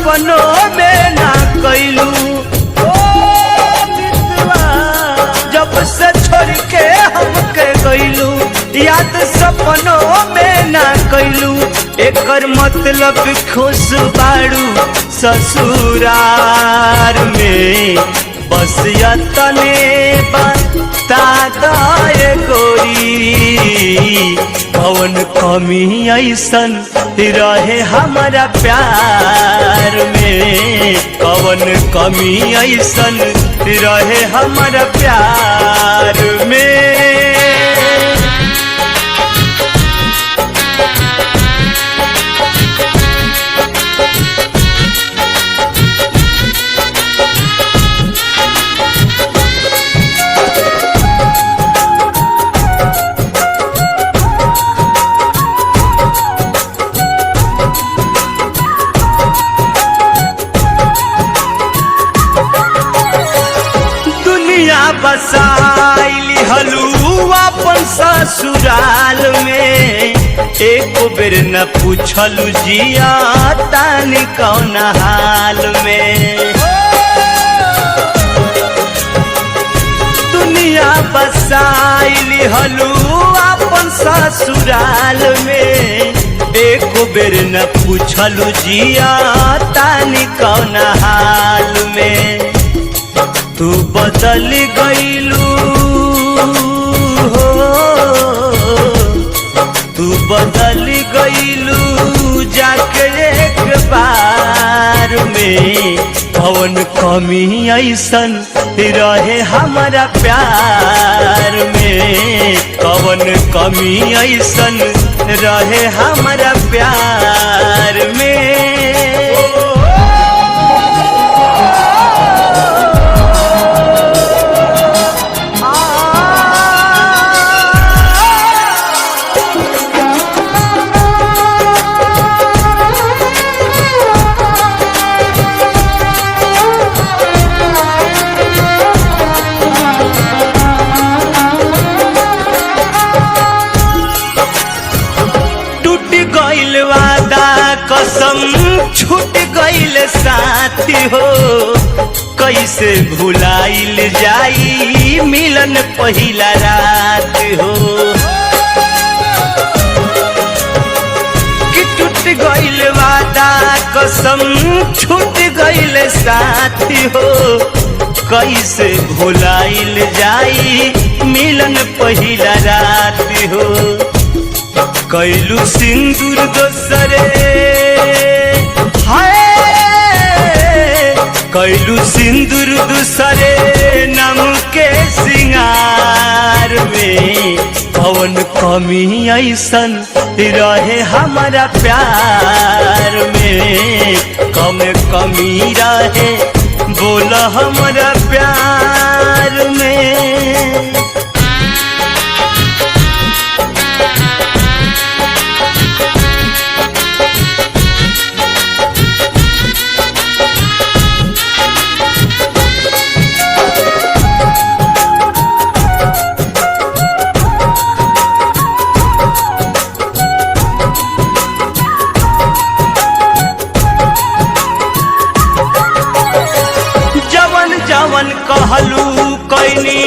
सपनों में ना कैलू। जब से छोड़ के हमके गइलू याद सपनों में ना कैलू। एकर मतलब खुश बाड़ू ससुरार में। बस यतने बता दे गोरी कौन कमी ऐसन रहे हमारा प्यार में। कौन कमी ऐसन रहे हमारा प्यार में। बसाइली हलुआ अपन ससुराल में। एक बेर न पूछलू जिया तानी कौन हाल में। दुनिया बसाइली हलुआ अपन ससुराल में। एक बेर न पूछलू जिया तानी कौन हाल में। तू बदल गइलू हो, तू बदल गइलू जाके एक बार में। कौन कमी ऐसन रहे हमारा प्यार में। कौन कमी ऐसन रहे हमारा प्यार में। कसम छूट गइल साथी हो। कैसे भुलाइल जाई मिलन पहिला रात हो। कि टूट गइल वादा कसम छूट गइल साथी हो। कैसे भुलाइल जाई मिलन पहिला रात हो। कैलू सिंदूर दोसरे हाय। कैलू सिंदूर दूसरे नाम के सिंगार में। कौन कमी ऐसन रहे हमारा प्यार में। कम कमी रहे बोला हमारा प्यार में। जवन कहलू कैनी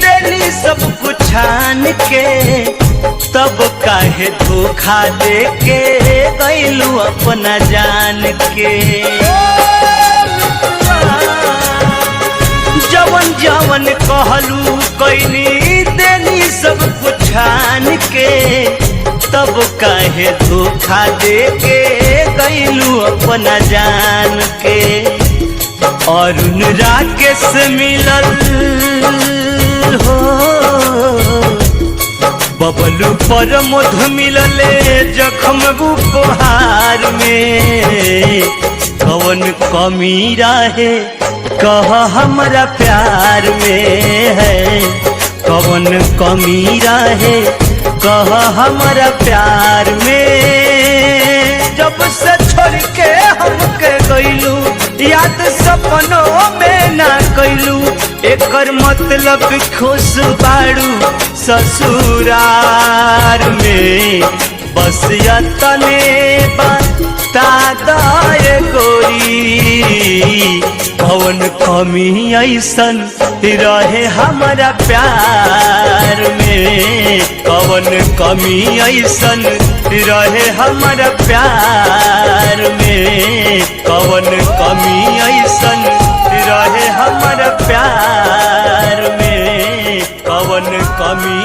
देली सब कुछ छान के। तब काहे धोखा दे के गइलू अपना जान के। जवन जवन कहलू कैनी देली सब कुछ छान के। तब काहे धोखा दे के गइलू अपना जान के। अरुण राकेश मिलल हो। बबलू पर मधु मिलले जख्म उपहार में। कौन कमी रहे कह हमारा प्यार में है। कौन कमी रहे कह हमारा प्यार में। जब से छोड़ के हमके गइलू याद सपनों में ना कैलू। एकर मतलब खुश बाड़ू ससुरार में। बस तने बता दे गोरी कौन कमी ऐसन रहे हमारा प्यार में, कौन कमी ऐसन रहे हमारा प्यार में, कौन कमी ऐसन रहे हमारा प्यार में, कौन कमी